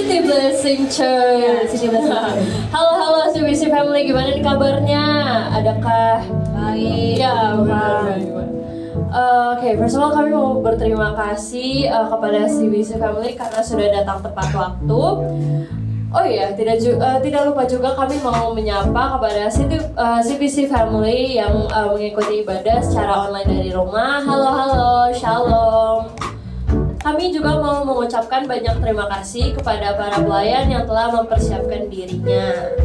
City Blessing Church. City Blessing Church. Halo CBC Family, gimana nih kabarnya? Adakah baik? Ya, benar. Oke, first of all kami mau berterima kasih kepada CBC Family karena sudah datang tepat waktu. Oh iya, tidak lupa juga kami mau menyapa kepada CBC Family yang mengikuti ibadah secara online dari rumah. Halo, shalom. Kami juga mau mengucapkan banyak terima kasih kepada para pelayan yang telah mempersiapkan dirinya.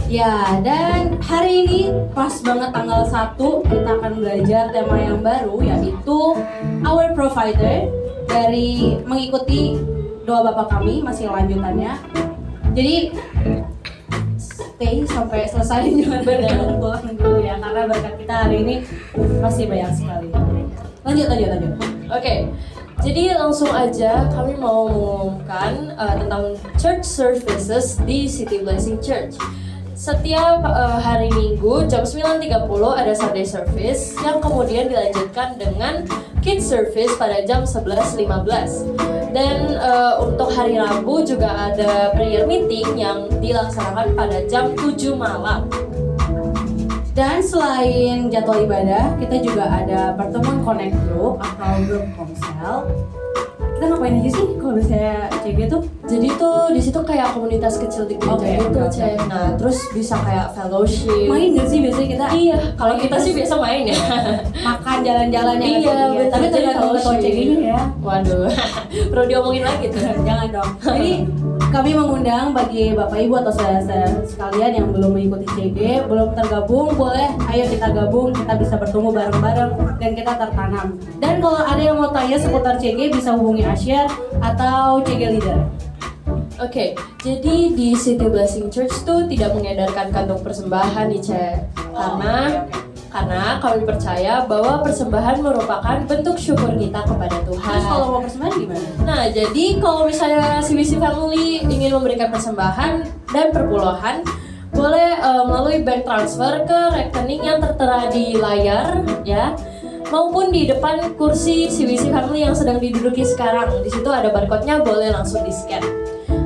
Ya, dan hari ini pas banget tanggal 1 kita akan belajar tema yang baru, yaitu Our Provider, dari mengikuti doa Bapa kami, masih lanjutannya. Jadi stay sampai selesai, jangan pulang dulu ya, karena berkat kita hari ini masih banyak sekali. Lanjut. Oke. Jadi langsung aja kami mau mengumumkan tentang church services di City Blessing Church. Setiap hari Minggu jam 9.30 ada Sunday service yang kemudian dilanjutkan dengan kids service pada jam 11.15. Dan untuk hari Rabu juga ada prayer meeting yang dilaksanakan pada jam 7 malam. Dan selain jadwal ibadah, kita juga ada pertemuan connect group atau grup komsel. Kita ngapain aja sih kalau misalnya CG tuh? Jadi tuh di situ kayak komunitas kecil di gereja gitu, Cek. Nah, terus bisa kayak fellowship. Main nggak sih biasanya kita? Iya, kalau kita sih biasa main ya. Makan jalan-jalannya. Iya, betul. Tapi tergantung ketua CG-nya ya. Waduh, perlu diomongin lagi tuh. Jangan dong. Jadi kami mengundang bagi Bapak Ibu atau saudara-saudara sekalian yang belum mengikuti CG, belum tergabung, boleh ayo kita gabung, kita bisa bertumbuh bareng-bareng dan kita tertanam. Dan kalau ada yang mau tanya seputar CG bisa hubungi Asyar atau CG Leader. Oke, jadi di City Blessing Church tuh tidak mengedarkan kantong persembahan nih, Cek. Karena kami percaya bahwa persembahan merupakan bentuk syukur kita kepada Tuhan. Terus kalau mau persembahan gimana? Nah, jadi kalau misalnya CBC Family ingin memberikan persembahan dan perpuluhan, boleh melalui bank transfer ke rekening yang tertera di layar, ya, maupun di depan kursi CBC Family yang sedang diduduki sekarang. Di situ ada barcode-nya, boleh langsung di-scan.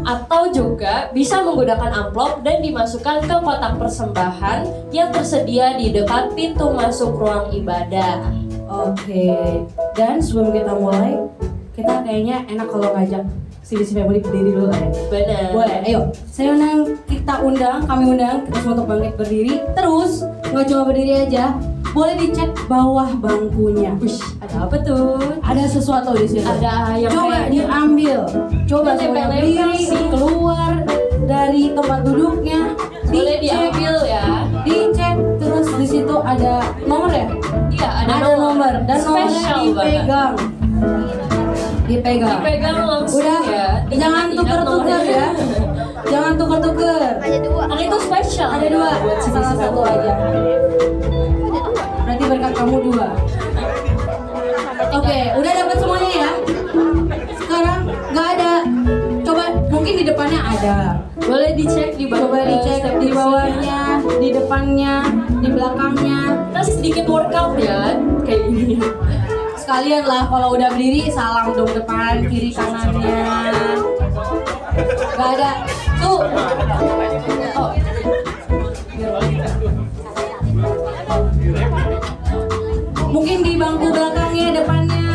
Atau juga bisa menggunakan amplop dan dimasukkan ke kotak persembahan yang tersedia di dekat pintu masuk ruang ibadah. Oke, dan sebelum kita mulai, kita kayaknya enak kalau ngajak CBC Family berdiri dulu kan ya? Benar. Boleh, ayo. Kami undang kita semua untuk bangkit berdiri. Terus, nggak cuma berdiri aja, boleh dicek bawah bangkunya. Wish, ada apa tuh? Ada sesuatu di situ. Ada yang coba kayak diambil. Coba semua nempel-nempel berdiri, sih. keluar dari tempat duduknya. Boleh diambil ya. Dicek, terus di situ ada nomor ya? Iya, ada nomor dan nomornya spesial dipegang. Dipegang langsung Udah, ya. jangan tuker-tuker ya. Jangan tuker-tuker. Karena itu spesial. Ada dua, buat salah CBC satu Family. aja. Berarti berkat kamu dua. Oke, udah dapat semuanya ya. Sekarang nggak ada. Coba mungkin di depannya ada. Boleh dicek di bawah. Coba dicek di bawahnya, di depannya, di belakangnya. Terus sedikit workout ya, kayak gini. Sekalian lah kalau udah berdiri salam dong depan kiri kanannya. Gak ada tuh. Oh. Mungkin di bangku belakangnya, depannya,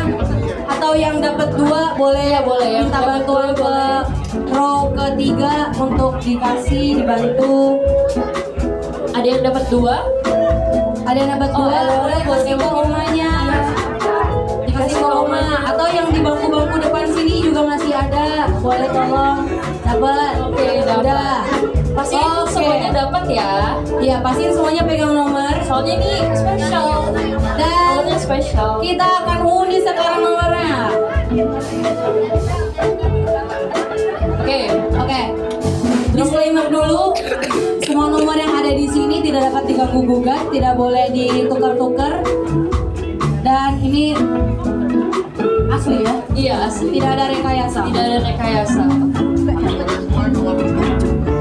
atau yang dapat dua boleh Ya, boleh ya. minta bantuan ke row ketiga untuk dibantu. Ada yang dapat 2? Ada yang dapat dua, boleh kasih ke omanya. Dikasih ke oma, atau yang di bangku-bangku depan sini juga masih ada. Boleh tolong dapat. Oke, udah. Pastiin semuanya dapat ya. Iya, pastiin semuanya pegang nomor. Soalnya ini spesial. Dan Nomornya spesial. kita akan undi sekarang nomornya. Oke. Disclaimer dulu. Semua nomor yang ada di sini tidak dapat diganggu gugat, tidak boleh ditukar-tukar. Dan ini asli ya? Iya, asli. Tidak ada rekayasa. Tidak ada rekayasa.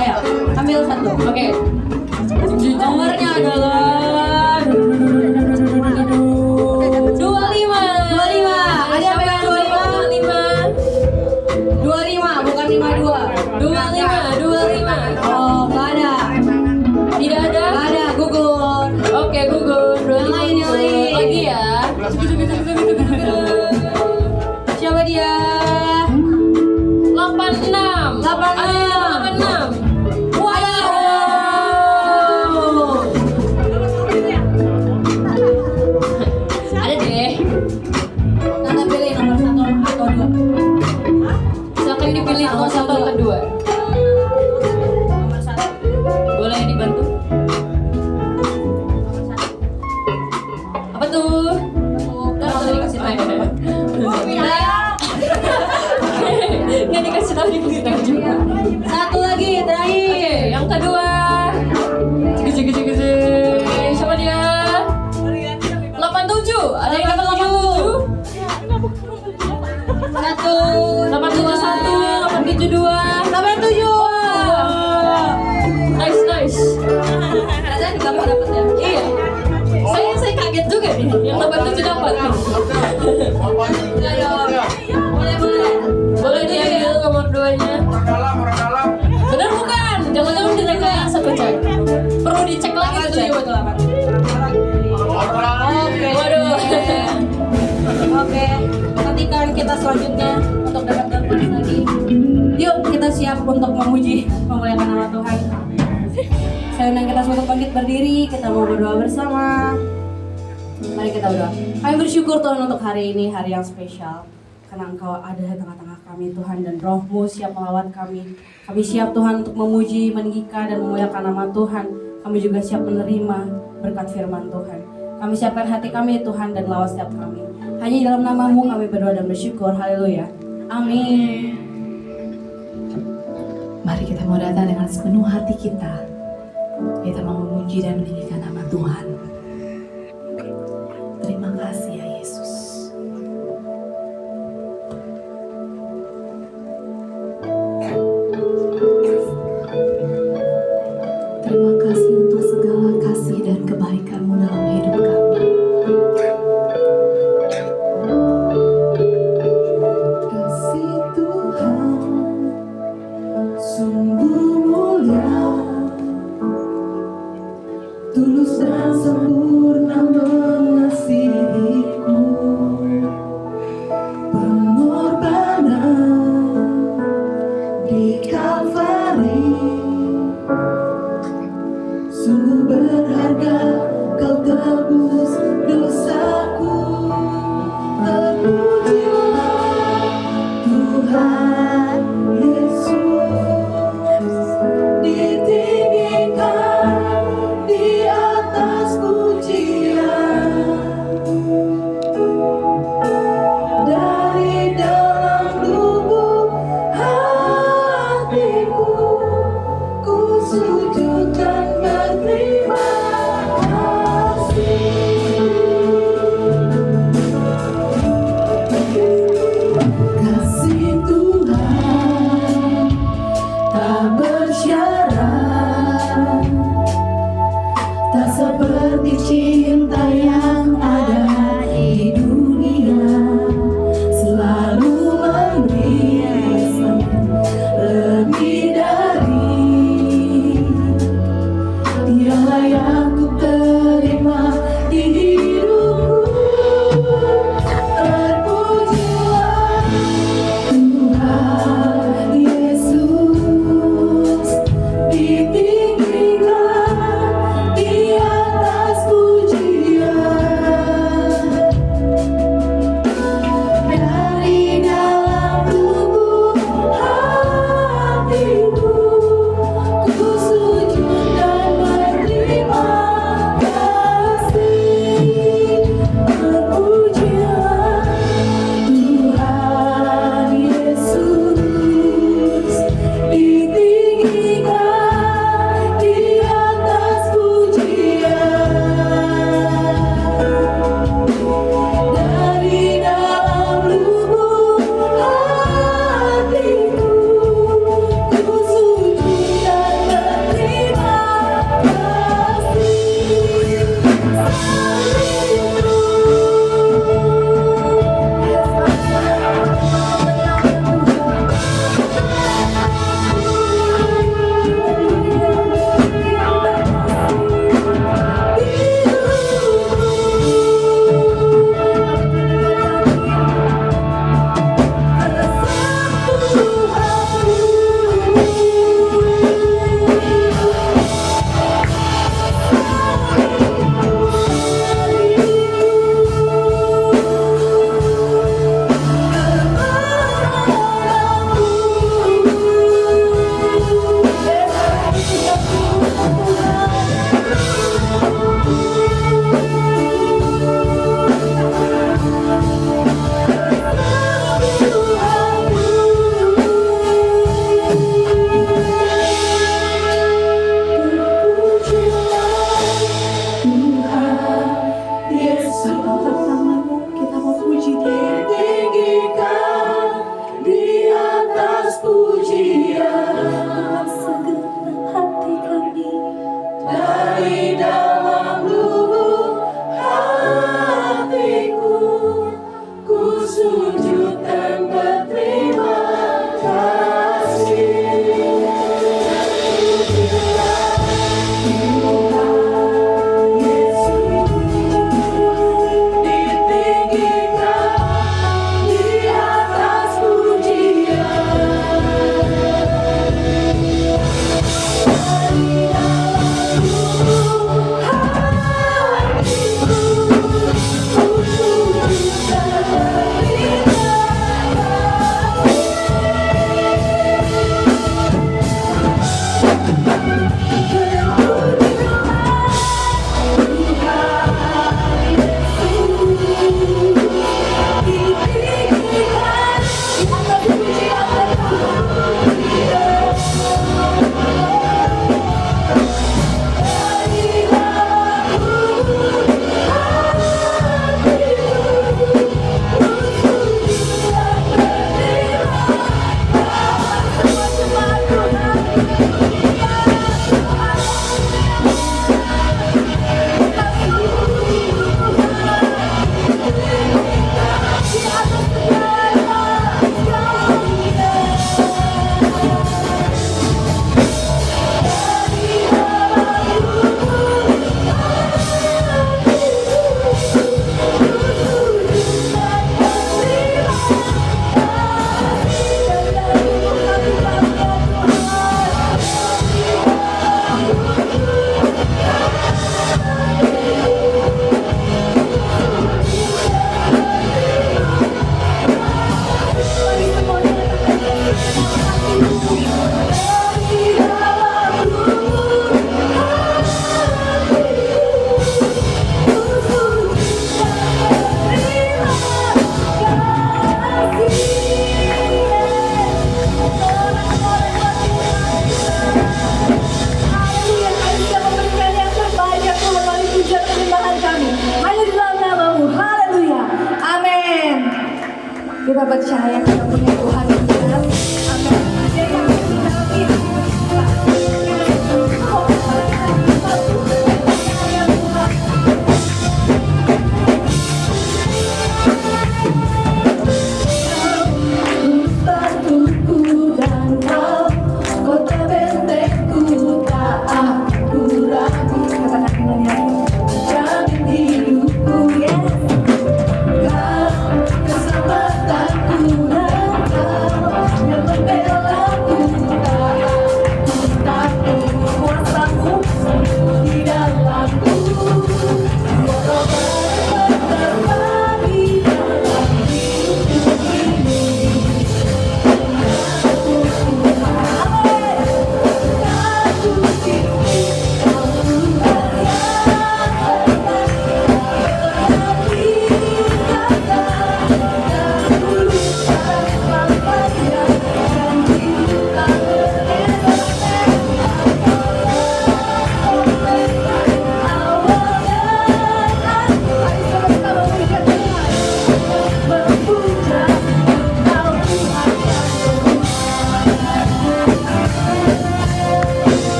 Ayo, ambil satu. Oke. Nomornya adalah 25. 25. Ada yang pegang 25? 25. 25, bukan 52. 86. Wow. Ada deh. Tante pilih nomor 1 atau 2. Silakan dipilih nomor 1 atau 2. Nomor 1. Boleh dibantu? Apa tuh? Langsung dikasih tahu. Nggak dikasih tahu juga. Satu lagi terakhir. Oke, yang kedua. Cik. Siapa dia? 87. Ada yang dapat 87? 871, 872. 87. Nice. Ada juga mau dapat ya? Iya. Saya kaget juga nih. Yang 87 dapat. Boleh. Boleh diambil nomor 2-nya. Orang dalam. Benar bukan? Jangan-jangan direkayasa tuh, Cek. Perlu dicek lagi tuh, Cek. Oke. Waduh. Oke. Nantikan kita selanjutnya untuk dapat dapat lagi. Yuk kita siap untuk memuji, memuliakan nama Tuhan. Saya undang kita semua untuk bangkit berdiri. Kita mau berdoa bersama. Mari kita berdoa. Kami bersyukur Tuhan untuk hari ini, hari yang spesial. Karena Engkau ada di tengah-tengah kami Tuhan, dan Roh-Mu siap melawat kami. Kami siap Tuhan untuk memuji, meninggikan dan memuliakan nama Tuhan. Kami juga siap menerima berkat firman Tuhan. Kami siapkan hati kami Tuhan dan lawat setiap kami. Hanya di dalam nama-Mu kami berdoa dan bersyukur. Haleluya. Amin. Mari kita mau datang dengan sepenuh hati kita. Kita mau memuji dan meninggikan nama Tuhan. Terima kasih ya Yesus. Terima kasih untuk segala kasih dan kebaikan-Mu dalam hidup kami. Kasih Tuhan sungguh mulia, tulus dan sempurna mengasihiku. Pengorbanan di Kalvari sungguh berharga, Kau tebus dosaku. Terpujilah Tuhan Yesus.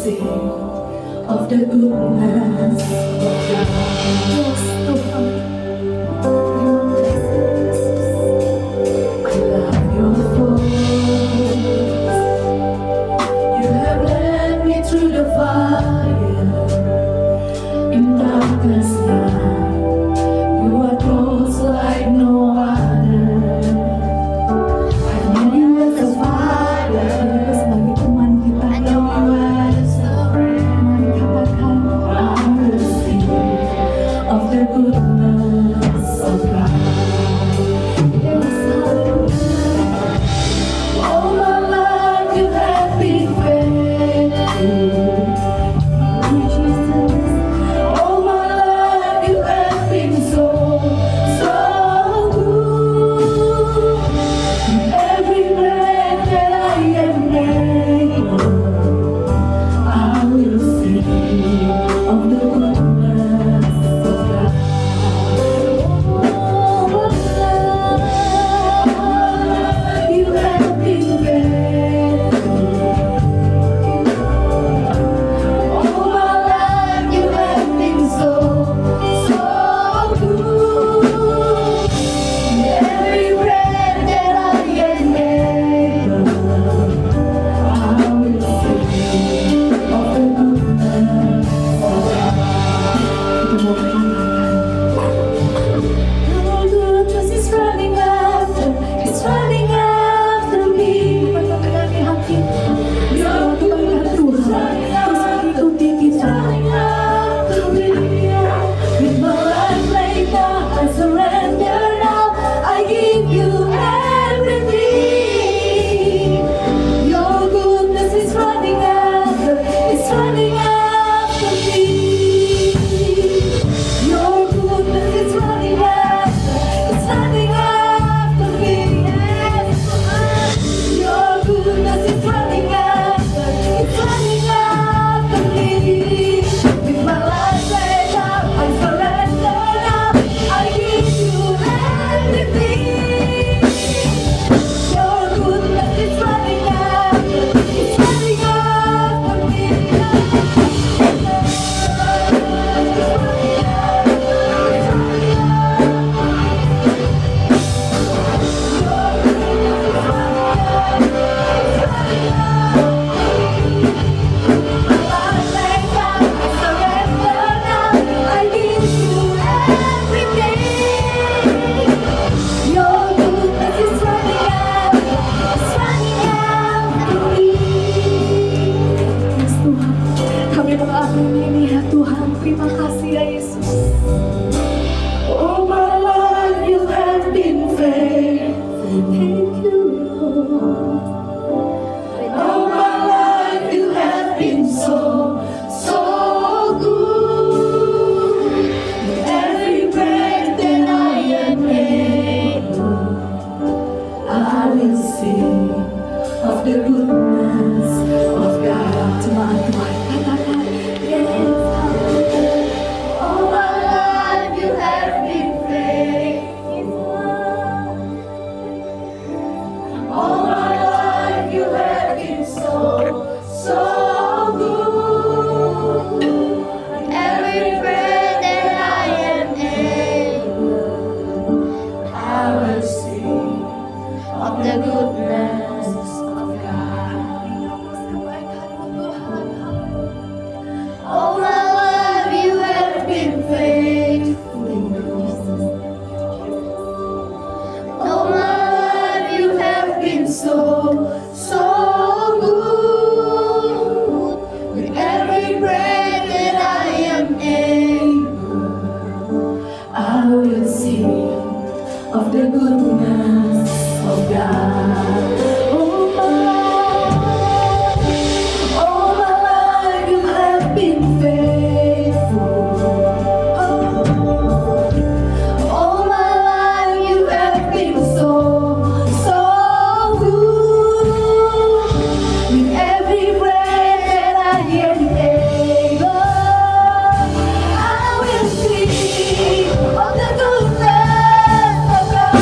sing of the goodness of God. Yes, Tuhan. Terima kasih, Yesus. I love your voice. You have led me through the fire in darkness night. You are close like no other. I know you as a father. Sebagai teman kita, I know you as a friend. Mari katakan, I will sing of the goodness of God. Yes, hallelujah. All my life you have been faithful. Jesus, all my life you have been so, so good. Every breath that I am able, I will sing of the goodness of God. All my life you have been faithful. All my life you have been so, so good. Every breath that I am able, I will sing of the goodness of God. Kita mau katakan, your goodness is running after me. Katakan di hati, your goodness is running terus mengikuti kita. With my life laid down, I surrender now. I give you everything. Your goodness is running after me. Your goodness is running after me. Your goodness is running after me. With my life laid down, I surrender now. I give you everything. Your goodness is running after me. Kami mengakuinya ya Tuhan, terima kasih ya Yesus. All my life you have been faithful. Thank you, Lord. All my life you have been so, so good. With every breath that I am able, I will sing of the goodness of God. Teman-teman, katakan, yes, hallelujah. All my life you have been faithful. All my life you have been so, so good. Every breath that I am able, I will sing of the goodness of God. All my life you have been faithful. All my life you have been so, so good. With every breath that I am able, I will sing of the goodness of God. All my life you have been faithful. All my life you have been so, so good. With every breath that I am able, I will sing of the goodness of God.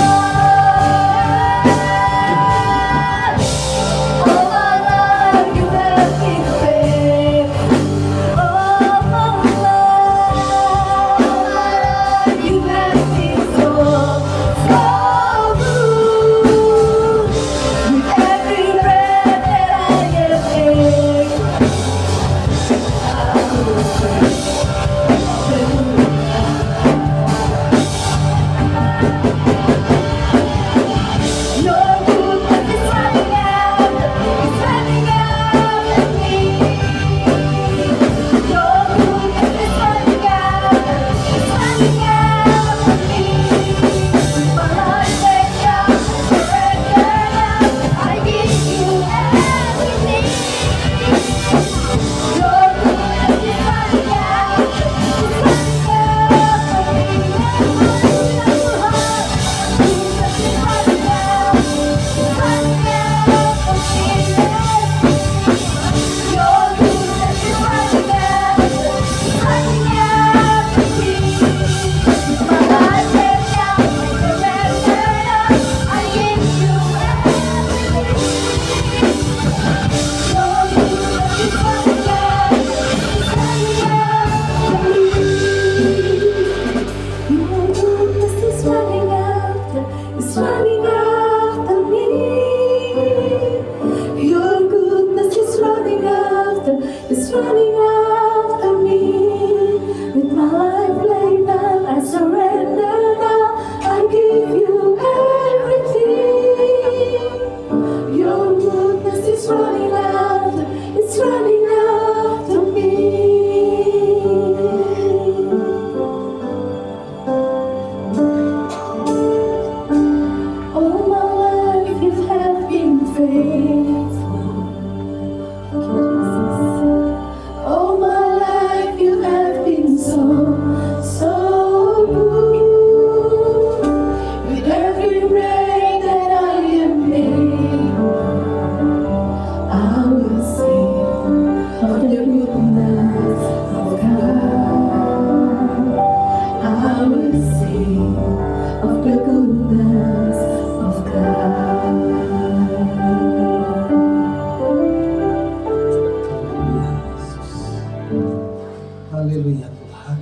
Haleluya Tuhan.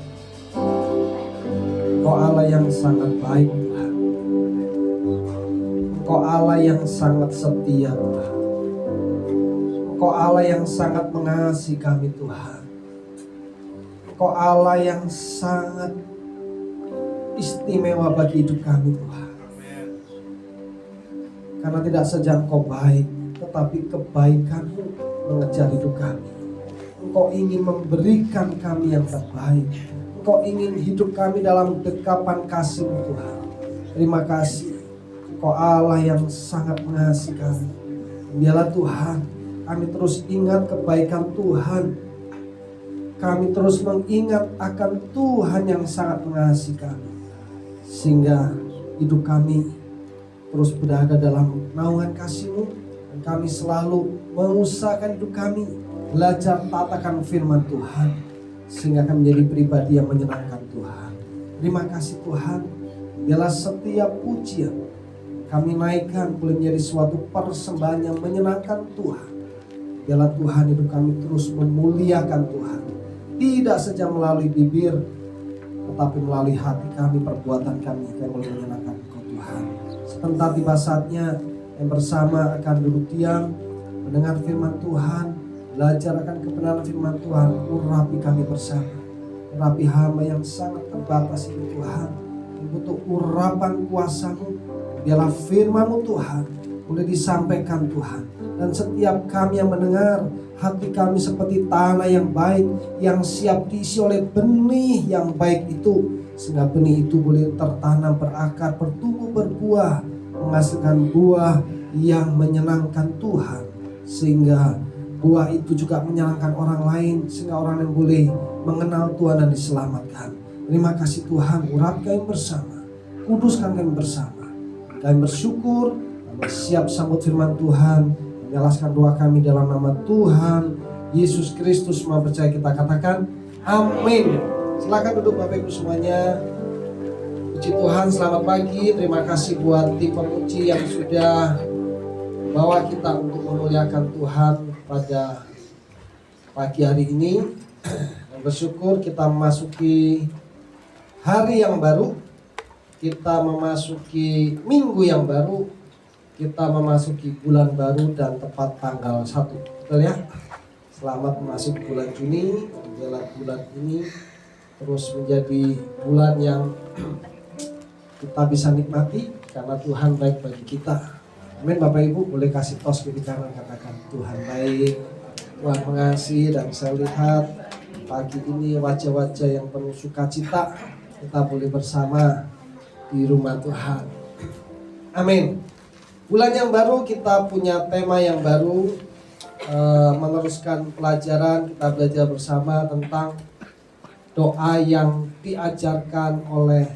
Engkau Allah yang sangat baik Tuhan. Engkau Allah yang sangat setia Tuhan. Engkau Allah yang sangat mengasihi kami Tuhan. Engkau Allah yang sangat istimewa bagi hidup kami Tuhan. Karena tidak saja Engkau baik, tetapi kebaikan-Mu mengejar hidup kami. Engkau ingin memberikan kami yang terbaik. Engkau ingin hidup kami dalam dekapan kasih-Mu Tuhan. Terima kasih. Engkau Allah yang sangat mengasihi kami. Biarlah Tuhan, kami terus ingat kebaikan Tuhan. Kami terus mengingat akan Tuhan yang sangat mengasihi kami. Sehingga hidup kami terus berada dalam naungan kasih-Mu. Dan kami selalu mengusahakan hidup kami belajar taat akan firman Tuhan. Sehingga kami menjadi pribadi yang menyenangkan Tuhan. Terima kasih Tuhan. Biarlah setiap pujian kami naikkan boleh menjadi suatu persembahan yang menyenangkan Tuhan. Biarlah Tuhan hidup kami terus memuliakan Tuhan. Tidak saja melalui bibir, tetapi melalui hati kami, perbuatan kami yang boleh menyenangkan Engkau Tuhan. Sebentar tiba saatnya yang bersama akan duduk diam, mendengar firman Tuhan, belajar akan kebenaran firman Tuhan. Urapi kami bersama. Urapi hamba yang sangat terbatas ini Tuhan. Yang butuh urapan kuasa-Mu. Biarlah firman-Mu Tuhan boleh disampaikan Tuhan. Dan setiap kami yang mendengar, hati kami seperti tanah yang baik, yang siap diisi oleh benih yang baik itu. Sehingga benih itu boleh tertanam, berakar, bertumbuh, berbuah, menghasilkan buah yang menyenangkan Tuhan. Sehingga buah itu juga menyenangkan orang lain, sehingga orang yang boleh mengenal Tuhan dan diselamatkan. Terima kasih Tuhan, urapi kami bersama, kuduskan kami bersama. Kami bersyukur, kami siap sambut firman Tuhan. Menjelaskan doa kami dalam nama Tuhan Yesus Kristus. Mau percaya kita katakan amin. Silakan duduk Bapak Ibu semuanya. Puji Tuhan, selamat pagi. Terima kasih buat tim pemuji yang sudah bawa kita untuk memuliakan Tuhan pada pagi hari ini. Dan bersyukur kita memasuki hari yang baru. Kita memasuki minggu yang baru. Kita memasuki bulan baru dan tepat tanggal 1. Betul ya? Selamat memasuki bulan Juni. Biarlah bulan ini terus menjadi bulan yang kita bisa nikmati karena Tuhan baik bagi kita. Amin. Bapak Ibu boleh kasih tos kiri kanan, katakan Tuhan baik, Tuhan mengasihi. Dan saya lihat pagi ini wajah-wajah yang penuh sukacita. Kita boleh bersama di rumah Tuhan. Amin. Bulan yang baru kita punya tema yang baru, meneruskan pelajaran. Kita belajar bersama tentang doa yang diajarkan oleh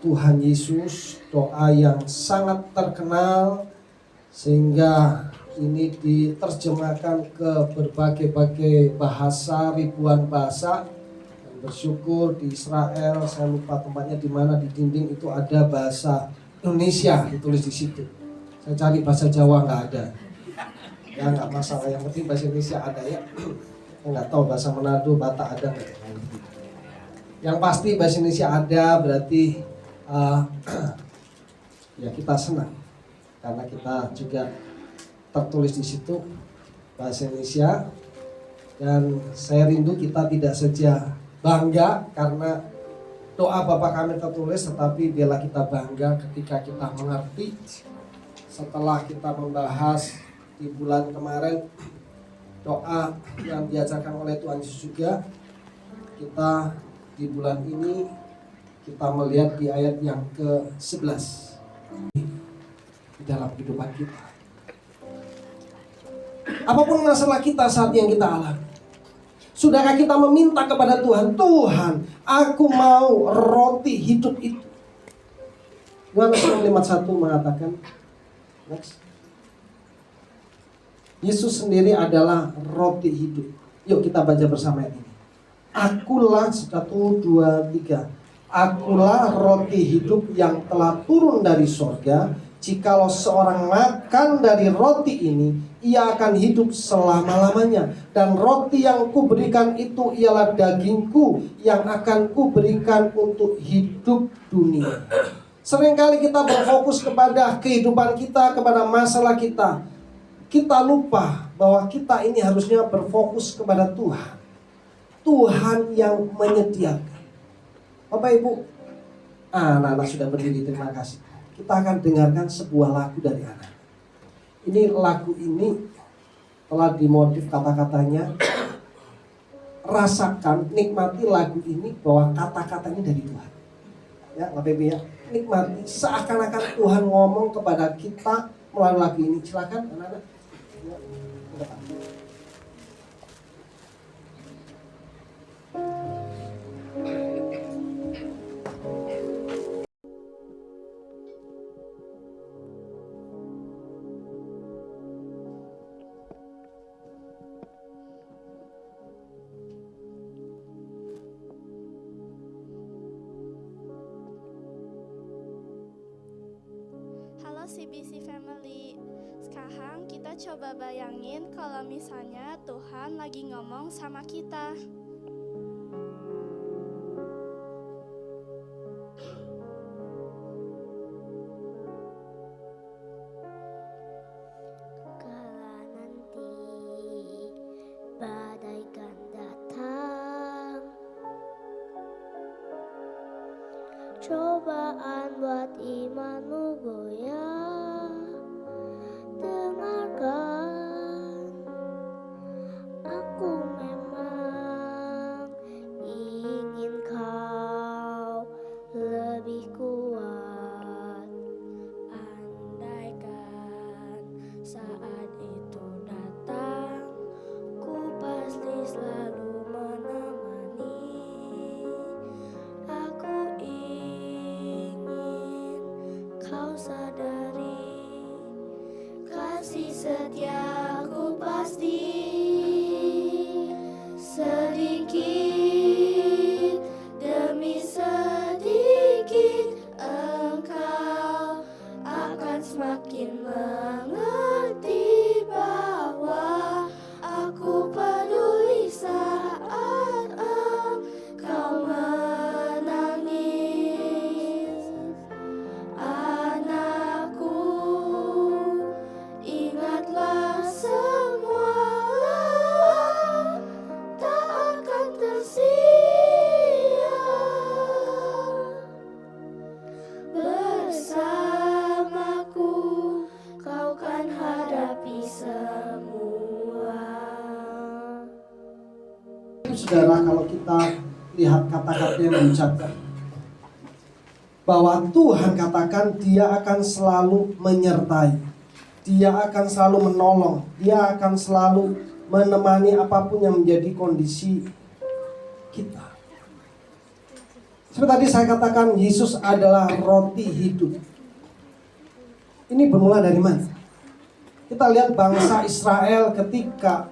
Tuhan Yesus. Doa yang sangat terkenal sehingga ini diterjemahkan ke berbagai-bagai bahasa, ribuan bahasa. Dan bersyukur di Israel, saya lupa tempatnya di mana, di dinding itu ada bahasa Indonesia ditulis di situ. Saya cari bahasa Jawa nggak ada. Ya nggak masalah, yang penting bahasa Indonesia ada ya. Saya nggak tahu bahasa Manado, Batak ada nggak? Yang pasti bahasa Indonesia ada, berarti ya kita senang karena kita juga tertulis di situ bahasa Indonesia. Dan saya rindu kita tidak saja bangga karena doa Bapa kami tertulis, tetapi biarlah kita bangga ketika kita mengerti. Setelah kita membahas di bulan kemarin doa yang diajarkan oleh Tuhan Yesus juga, kita di bulan ini kita melihat di ayat yang ke-11 di dalam kehidupan kita. Apapun masalah kita saat yang kita alami, sudahkah kita meminta kepada Tuhan, Tuhan, aku mau roti hidup itu. Yohanes 6:51 mengatakan, Yesus sendiri adalah roti hidup. Yuk kita baca bersama ini. Akulah, 1, 2, 3. Akulah roti hidup yang telah turun dari sorga. Jikalau seorang makan dari roti ini, ia akan hidup selama-lamanya. Dan roti yang kuberikan itu ialah dagingku yang akan kuberikan untuk hidup dunia. Seringkali kita berfokus kepada kehidupan kita, kepada masalah kita. Kita lupa bahwa kita ini harusnya berfokus kepada Tuhan. Tuhan yang menyediakan. Bapak Ibu, anak-anak sudah berdiri, terima kasih. Kita akan dengarkan sebuah lagu dari anak. Ini lagu ini telah dimotif kata-katanya. Rasakan, nikmati lagu ini bahwa kata-katanya dari Tuhan. Ya, Bapak Ibu ya, nikmati seakan-akan Tuhan ngomong kepada kita melalui lagu ini. Silakan anak-anak. Ya, Halo CBC Family, sekarang kita coba bayangin kalau misalnya Tuhan lagi ngomong sama kita. Kala nanti badai kan datang, cobaan buat imanmu goyah. Dengarkan, aku memang ingin kau lebih kuat. Andaikan saat itu datang, ku pasti selalu menemani. Aku ingin kau sadari, kasih setiaku pasti sedikit demi sedikit engkau akan semakin mengerti bahwa aku peduli saat engkau menangis. Anakku, ingatlah semua tak akan tersia. Bersamaku kau kan hadapi semua. Saudara, kalau kita lihat kata-kata yang diucapkan, bahwa Tuhan katakan Dia akan selalu menyertai, Dia akan selalu menolong, Dia akan selalu menemani apapun yang menjadi kondisi kita. Seperti tadi saya katakan, Yesus adalah roti hidup. Ini bermula dari mana? Kita lihat bangsa Israel ketika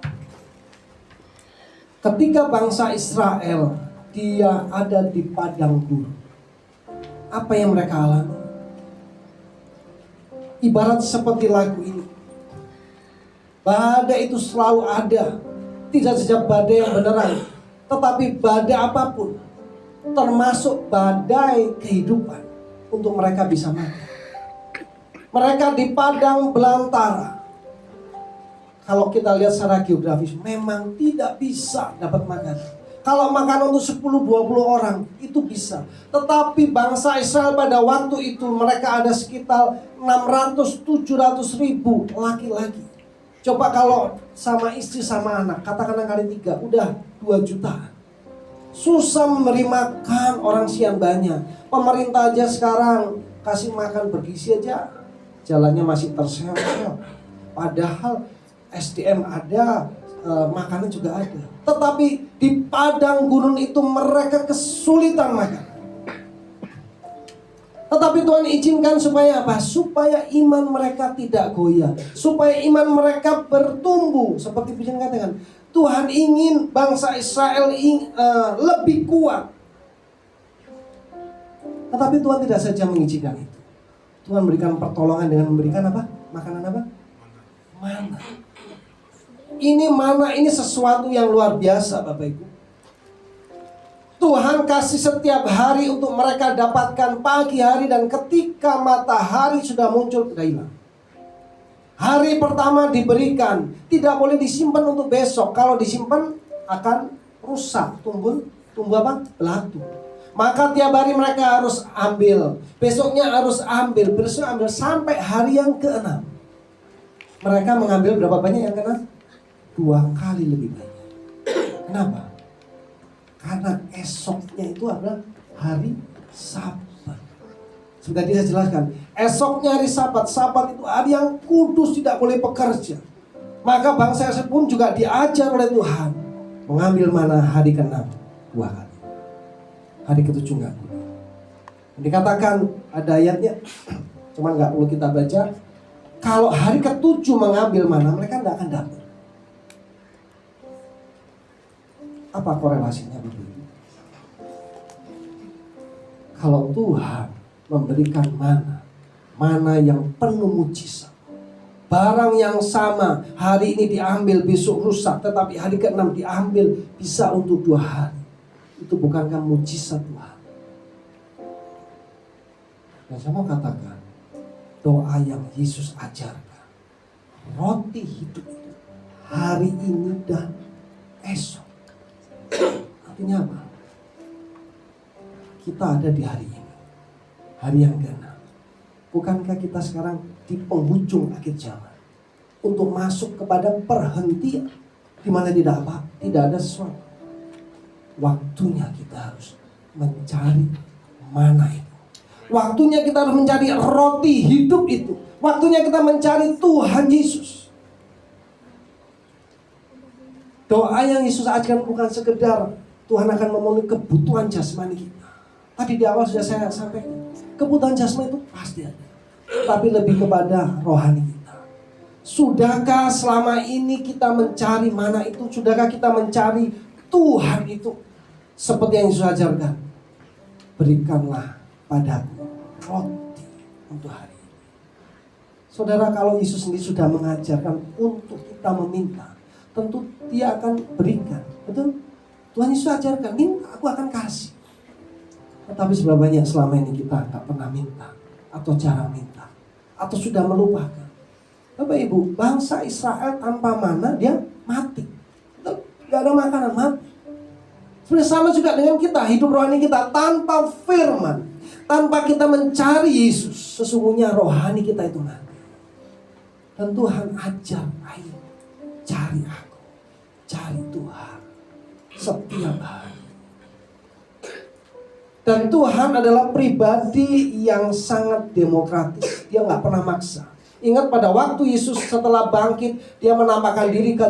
bangsa Israel dia ada di padang gurun. Apa yang mereka alami? Ibarat seperti lagu ini. Badai itu selalu ada. Tidak saja badai yang beneran, tetapi badai apapun, termasuk badai kehidupan, untuk mereka bisa makan. Mereka di padang belantara. Kalau kita lihat secara geografis, memang tidak bisa dapat makan. Kalau makan untuk 10-20 orang, itu bisa. Tetapi bangsa Israel pada waktu itu, mereka ada sekitar 600-700 ribu laki-laki. Coba kalau sama istri sama anak, katakan kali 3, udah 2 juta. Susah memberi makan orang sekian banyak. Pemerintah aja sekarang kasih makan bergizi aja, jalannya masih terseok-seok. Padahal SDM ada, makanan juga ada. Tetapi di padang gurun itu mereka kesulitan makan. Tetapi Tuhan izinkan supaya apa? Supaya iman mereka tidak goyah. Supaya iman mereka bertumbuh. Seperti Pujian katakan, Tuhan ingin bangsa Israel lebih kuat. Tetapi Tuhan tidak saja mengizinkan itu. Tuhan memberikan pertolongan dengan memberikan apa? Makanan apa? Mana. ini mana ini sesuatu yang luar biasa Bapak Ibu. Tuhan kasih setiap hari untuk mereka dapatkan pagi hari, dan ketika matahari sudah muncul sudah hilang. Hari pertama diberikan, tidak boleh disimpan untuk besok. Kalau disimpan akan rusak, tumbuh apa? Belatung. Maka tiap hari mereka harus ambil, besoknya harus ambil, besoknya ambil, sampai hari yang ke-6. Mereka mengambil berapa banyak yang ke-6? 2 kali lebih banyak. Kenapa? Karena esoknya itu adalah hari Sabat. Sudah saya jelaskan, esoknya hari Sabat. Sabat itu hari yang kudus, tidak boleh bekerja. Maka bangsa Israel pun juga diajar oleh Tuhan mengambil mana hari ke-6 2 kali. Hari ke-7 enggak boleh. Dikatakan ada ayatnya, cuma nggak perlu kita baca. Kalau hari ke-7 mengambil mana, mereka tidak akan dapat. Apa korelasinya begitu? Kalau Tuhan memberikan mana yang penuh mujizat, barang yang sama hari ini diambil, besok rusak, tetapi hari ke-6 diambil bisa untuk 2 hari. Itu bukankah mujizat Tuhan? Dan saya mau katakan, doa yang Yesus ajarkan, roti hidup itu hari ini dan esok. Artinya apa? Kita ada di hari ini, hari yang ke-6. Bukankah kita sekarang di penghujung akhir zaman, untuk masuk kepada perhentian di mana tidak ada sesuatu? Waktunya kita harus mencari mana itu. Waktunya kita harus mencari roti hidup itu. Waktunya kita mencari Tuhan Yesus. Doa yang Yesus ajarkan bukan sekedar Tuhan akan memenuhi kebutuhan jasmani kita. Tadi di awal sudah saya sampaikan, kebutuhan jasmani itu pasti ada, tapi lebih kepada rohani kita. Sudahkah selama ini kita mencari mana itu? Sudahkah kita mencari Tuhan itu? Seperti yang Yesus ajarkan, berikanlah padaku roti untuk hari ini. Saudara, kalau Yesus sendiri sudah mengajarkan untuk kita meminta, tentu Dia akan berikan. Betul? Tuhan Yesus ajarkan, minta aku akan kasih. Tetapi seberapa banyak selama ini kita tak pernah minta, atau jarang minta, atau sudah melupakan. Bapak Ibu, bangsa Israel tanpa mana dia mati. Gak ada makanan, mati. Sebenarnya sama juga dengan kita, hidup rohani kita tanpa firman, tanpa kita mencari Yesus, sesungguhnya rohani kita itu mati. Dan Tuhan ajar, ayo cari aku, cari Tuhan setiap hari. Dan Tuhan adalah pribadi yang sangat demokratis. Dia gak pernah maksa. Ingat pada waktu Yesus setelah bangkit, Dia menampakkan diri ke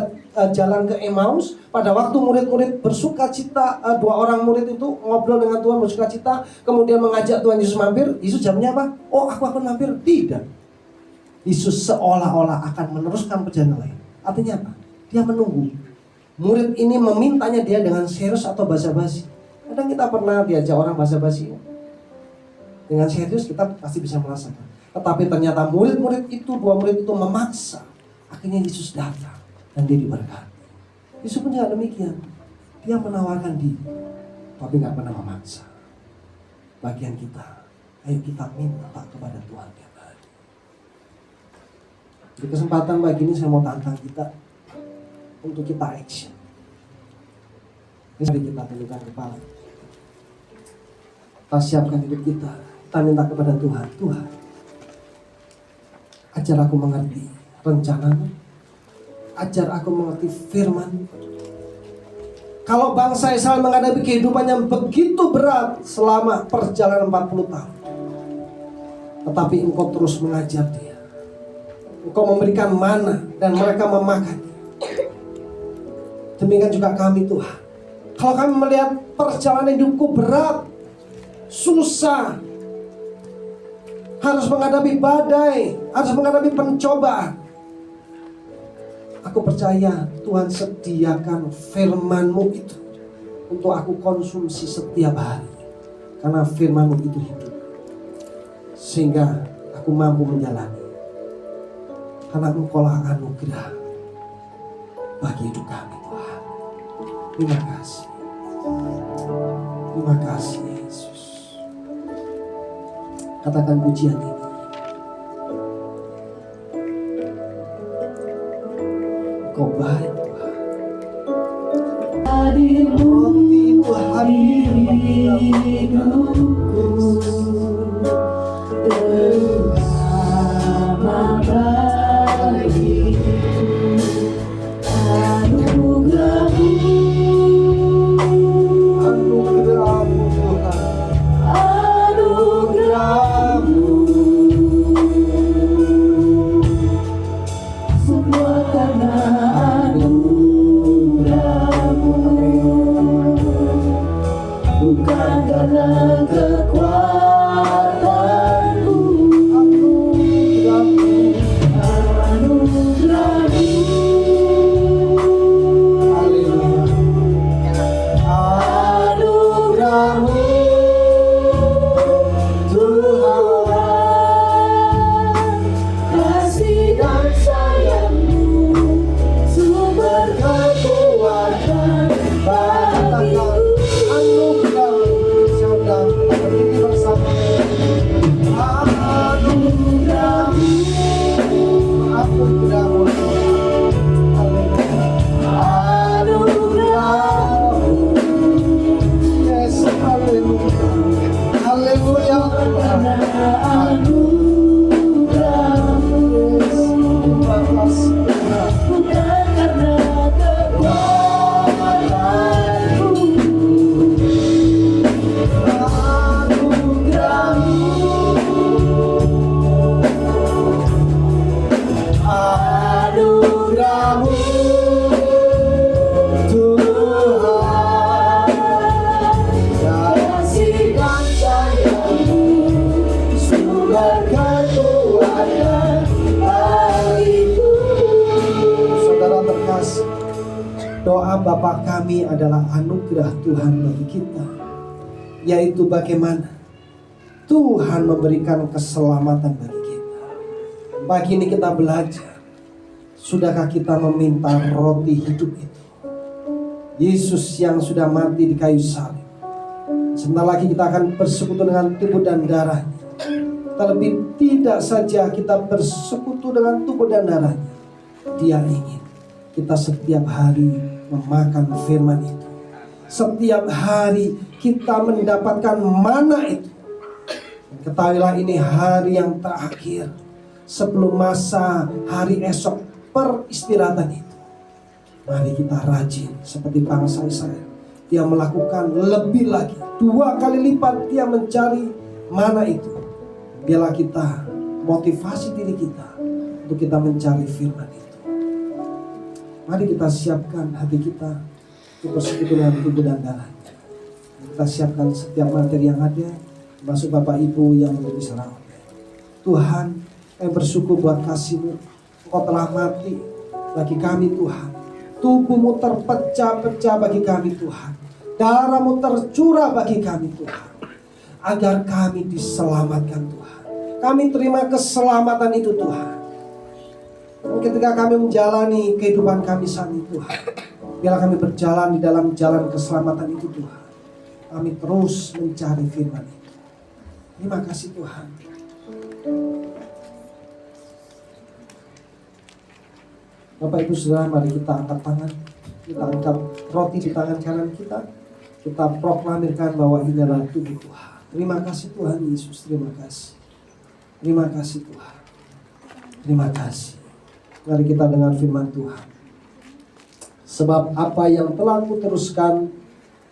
jalan ke Emmaus. Pada waktu murid-murid bersuka cita, 2 orang murid itu ngobrol dengan Tuhan bersuka cita, kemudian mengajak Tuhan Yesus mampir. Yesus jawabnya apa? Oh, aku akan mampir. Tidak. Yesus seolah-olah akan meneruskan perjalanan lain. Artinya apa? Dia menunggu. Murid ini memintanya dia dengan serius atau basa-basi. Kadang kita pernah diajak orang basa-basi. Dengan serius kita pasti bisa merasakan. Tetapi ternyata murid-murid itu, 2 murid itu memaksa. Akhirnya Yesus datang dan dia diberkati. Yesus pun juga demikian. Dia menawarkan diri, tapi gak pernah memaksa. Bagian kita, ayo kita minta kepada Tuhan tiap hari. Di kesempatan pagi ini saya mau tantang kita untuk kita action. Mari kita tundukkan kepala. Kita siapkan hidup kita. Kita minta kepada Tuhan. Tuhan, ajar aku mengerti rencana-Mu. Ajar aku mengerti firman. Kalau bangsa Israel menghadapi kehidupan yang begitu berat selama perjalanan 40 tahun, tetapi Engkau terus mengajar dia. Engkau memberikan mana dan mereka memakan. Demikian juga kami Tuhan. Kalau kami melihat perjalanan hidupku berat, susah, harus menghadapi badai, harus menghadapi pencobaan, aku percaya Tuhan sediakan firman-Mu itu untuk aku konsumsi setiap hari. Karena firman-Mu itu hidup, sehingga aku mampu menjalani. Karena Engkau lah anugerah bagi hidup kami Tuhan. Terima kasih. Terima kasih Yesus. Katakan pujian ini. Kau baik Tuhan. Roti itu hadir bagi hidupku bersama bagiku anugerahmu anugerahmu Tuhan. anugerahmu semua karena anugerahmu bukan karena kekuatanku. Anugerahmu Tuhan, Kasih dan sayangmu sumber kekuatan bagiku. anugerahmu sedang berdiri bersama. Anugerahmu, anugerahmu Tuhan. Anugerahmu, yes, haleluya, haleluya. Terima kasih Tuhan. Bukan karena kekuatanku. Anugerahmu Tuhan, kasih dan sayangmu sumber kekuatan bagiku. Saudara terkasih, doa Bapa kami adalah anugerah Tuhan bagi kita, yaitu bagaimana Tuhan memberikan keselamatan bagi kita. Pagi ini kita belajar, sudahkah kita meminta roti hidup itu? Yesus yang sudah mati di kayu salib. Sebentar lagi kita akan bersekutu dengan tubuh dan darahnya. Terlebih tidak saja kita bersekutu dengan tubuh dan darahnya, Dia ingin kita setiap hari memakan firman itu. Setiap hari kita mendapatkan mana itu. Ketahuilah ini hari yang terakhir sebelum masa hari esok peristirahatan itu. Mari kita rajin seperti bangsa Israel. Dia melakukan lebih lagi, 2 kali lipat dia mencari mana itu. Biarlah kita motivasi diri kita untuk kita mencari firman itu. Mari kita siapkan hati kita untuk bersekutu dengan tubuh dan darahnya. Kita siapkan setiap materi yang ada, termasuk Bapak Ibu yang menjadi saudara. Tuhan, kami bersyukur buat kasih-Mu. Engkau telah mati bagi kami Tuhan. Tubuh-Mu terpecah-pecah bagi kami Tuhan. Darah-Mu tercurah bagi kami Tuhan. Agar kami diselamatkan Tuhan. Kami terima keselamatan itu Tuhan. Ketika kami menjalani kehidupan kami saat ini Tuhan, biarlah kami berjalan di dalam jalan keselamatan itu Tuhan. Kami terus mencari firman itu. Terima kasih Tuhan. Bapak Ibu Saudara, mari kita angkat tangan. Kita angkat roti di tangan kanan kita. Kita proklamirkan bahwa ini adalah tubuh Tuhan. Terima kasih Tuhan Yesus, terima kasih. Terima kasih Tuhan. Terima kasih. Mari kita dengar firman Tuhan. Sebab apa yang telah aku teruskan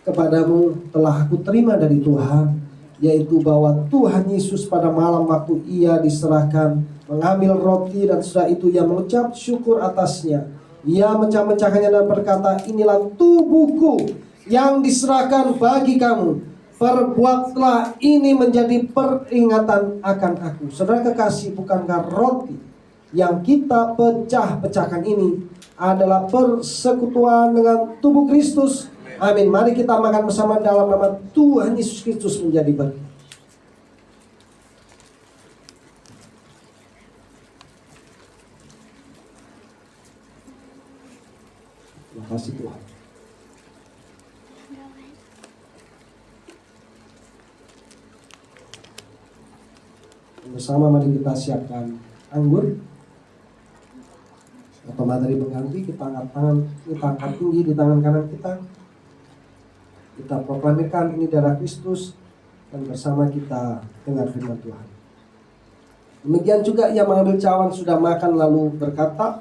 kepadamu telah aku terima dari Tuhan, yaitu bahwa Tuhan Yesus pada malam waktu ia diserahkan mengambil roti dan setelah itu ia mengucap syukur atasnya. Ia mecah-mecahkannya dan berkata, inilah tubuhku yang diserahkan bagi kamu. Perbuatlah ini menjadi peringatan akan aku. Saudara kekasih, bukankah roti yang kita pecah-pecahkan ini adalah persekutuan dengan tubuh Kristus? Amin. Mari kita makan bersama dalam nama Tuhan Yesus Kristus menjadi berkat. kasih Tuhan. Bersama mari kita siapkan anggur atau materi pengganti. Kita angkat tangan, kita angkat tinggi di tangan kanan kita. Kita proklamirkan ini darah Kristus, dan bersama kita dengar firman Tuhan. Demikian juga ia mengambil cawan sudah makan lalu berkata,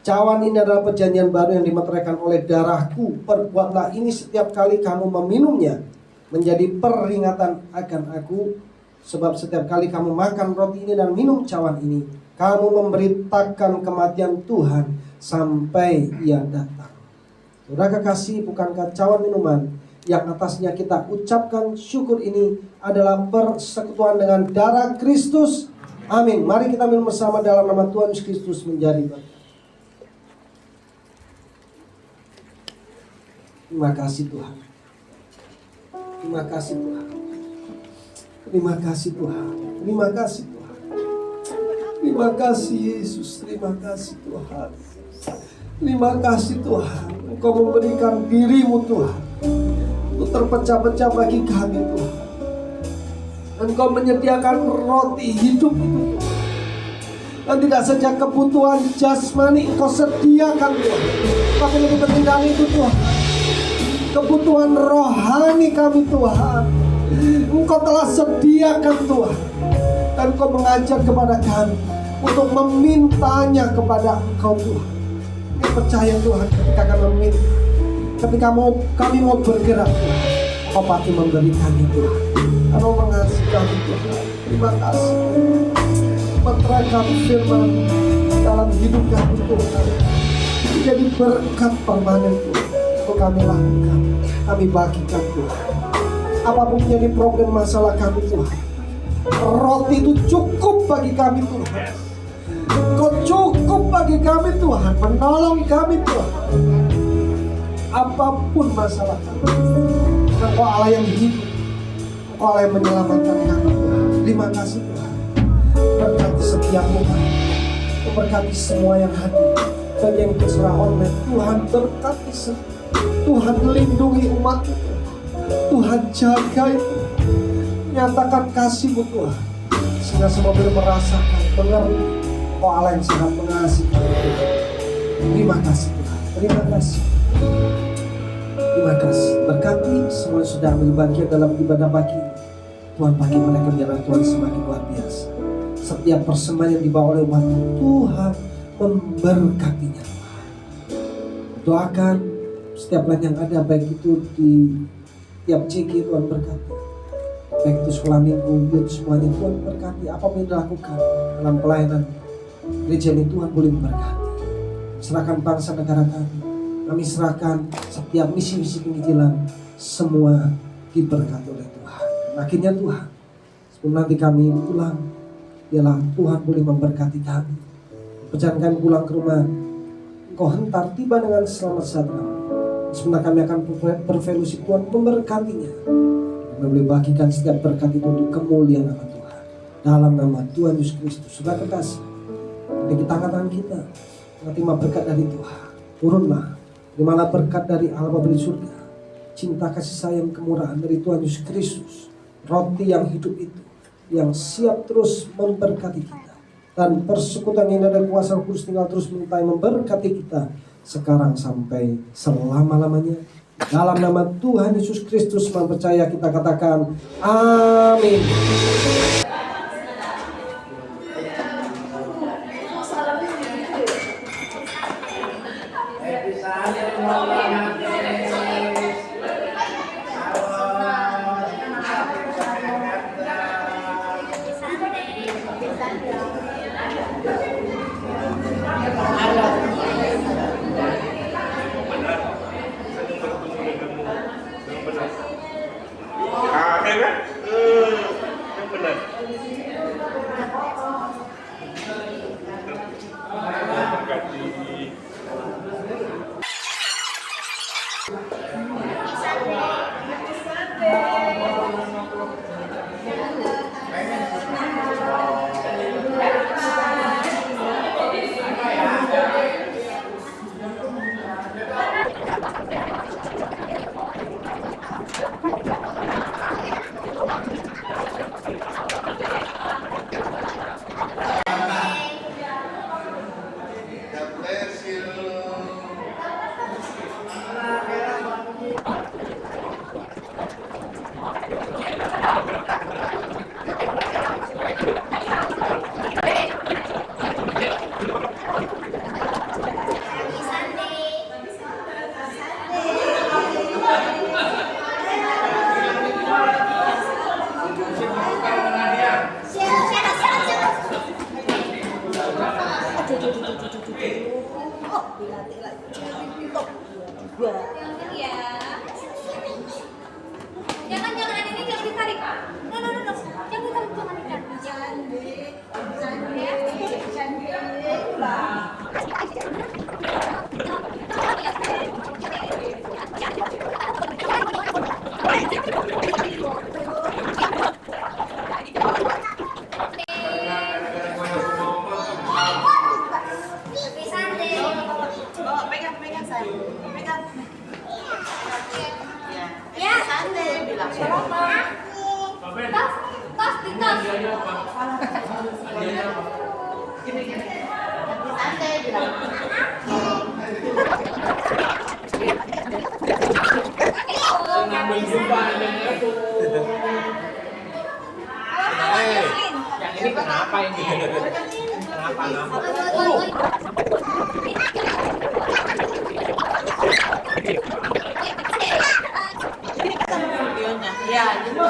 cawan ini adalah perjanjian baru yang dimeteraikan oleh darahku. Perbuatlah ini setiap kali kamu meminumnya menjadi peringatan akan aku. Sebab setiap kali kamu makan roti ini dan minum cawan ini, kamu memberitakan kematian Tuhan sampai ia datang. Saudara kekasih, bukankah cawan minuman yang atasnya kita ucapkan syukur ini adalah persekutuan dengan darah Kristus? Amin. Mari kita minum bersama dalam nama Tuhan Yesus Kristus menjadi berkat. Terima kasih Tuhan. Terima kasih Tuhan. Terima kasih Tuhan. Terima kasih Tuhan. Terima kasih Yesus. Terima kasih Tuhan. Terima kasih Tuhan. Engkau memberikan dirimu Tuhan untuk terpecah-pecah bagi kami Tuhan. Engkau menyediakan roti hidup itu Tuhan. Dan tidak saja kebutuhan jasmani Engkau sediakan Tuhan, tapi lebih penting dari itu Tuhan, kebutuhan rohani kami Tuhan Engkau telah sediakan Tuhan. Dan Engkau mengajak kepada kami untuk memintanya kepada Engkau Tuhan. Kami percaya Tuhan, ketika kami meminta, ketika kami mau bergerak, Engkau pasti memberikannya Tuhan. Engkau mengasihi kami Tuhan. Terima kasih. Meteraikan firman dalam hidup kami Tuhan, jadi berkat permanen Tuhan. Untuk kami lakukan, kami bagikan Tuhan. Apapun menjadi problem masalah kami Tuhan, roti itu cukup bagi kami Tuhan. Kau cukup bagi kami Tuhan, menolong kami Tuhan. Apapun masalah kami, Engkau Allah yang hidup, Engkau Allah yang menyelamatkan kami Tuhan. Terima kasih Tuhan. Berkati setiap umat, berkati semua yang hadir, bagi yang berserah online. Tuhan berkati semua. Tuhan lindungi umat itu. Tuhan jaga itu. Nyatakan kasih-Mu Tuhan, sehingga semua boleh merasakan, mengerti Engkau Allah yang sangat mengasihi. Terima kasih Tuhan. Terima kasih. Terima kasih. Berkati semua yang sudah ambil bagian dalam ibadah pagi ini. Tuhan bagi mereka biarlah Tuhan semakin luar biasa. Setiap persembahan yang dibawa oleh umat Tuhan memberkatinya. Doakan setiap lain yang ada, baik itu di tiap CG Tuhan berkati, baik itu sekolah minggu, semuanya Tuhan berkati. Apapun yang dilakukan dalam pelayanan gereja ini Tuhan boleh memberkati. Serahkan bangsa negara kami, kami serahkan setiap misi-misi penginjilan, semua diberkati oleh Tuhan. Akhirnya Tuhan, sebelum nanti kami pulang, biarlah Tuhan boleh memberkati kami. Perjalanan kami pulang ke rumah, Engkau hentar tiba dengan selamat sejahtera. Sebentar kami akan berfellowship, Tuhan memberkatinya. Kami boleh bagikan setiap berkat itu untuk kemuliaan nama Tuhan. Dalam nama Tuhan Yesus Kristus. Sudah kekasih, bagi tangan kita, terima berkat dari Tuhan. Turunlah, terimalah berkat dari Allah Bapa di surga. Cinta kasih sayang kemurahan dari Tuhan Yesus Kristus. Roti yang hidup itu, yang siap terus memberkati kita. Dan persekutuan yang ada kuasa Roh Kudus tinggal terus menyertai memberkati kita sekarang sampai selama-lamanya. Dalam nama Tuhan Yesus Kristus percaya kita katakan amin. Jangan ini jangan ditarik. No. Jangan ditarik, jangan Pegang saya. Pegang. Ya, Santai bilang. tas di tas. Gini. Santai bilang. Yang ini kenapa ini? Kenapa? Videonya. Ya, gitu.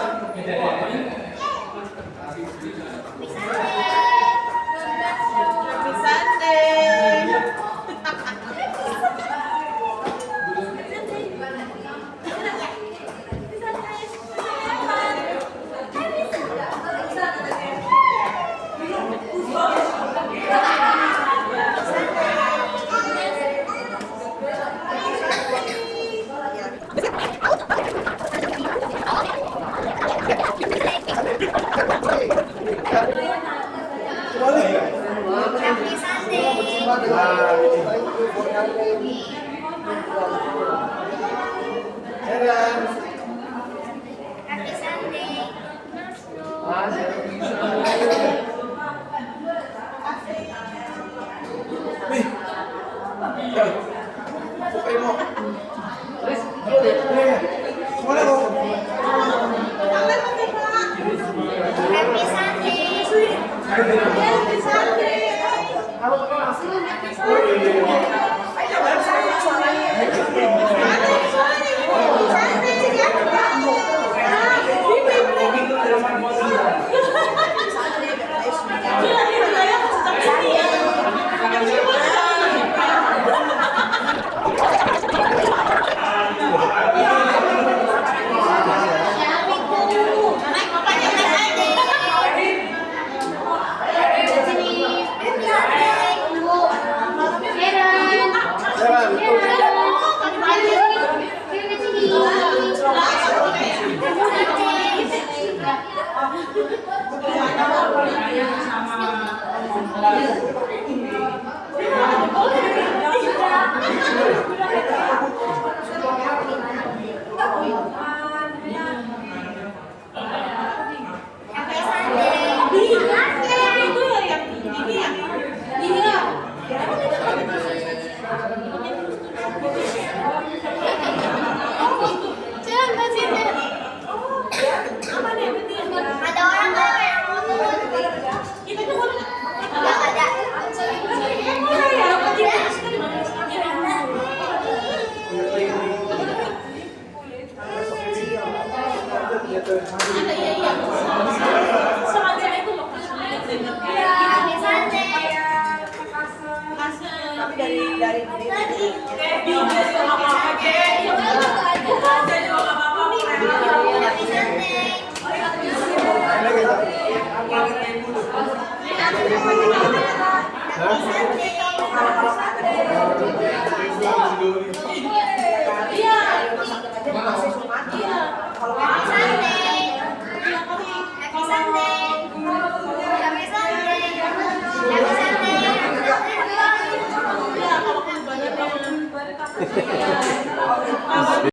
Iya.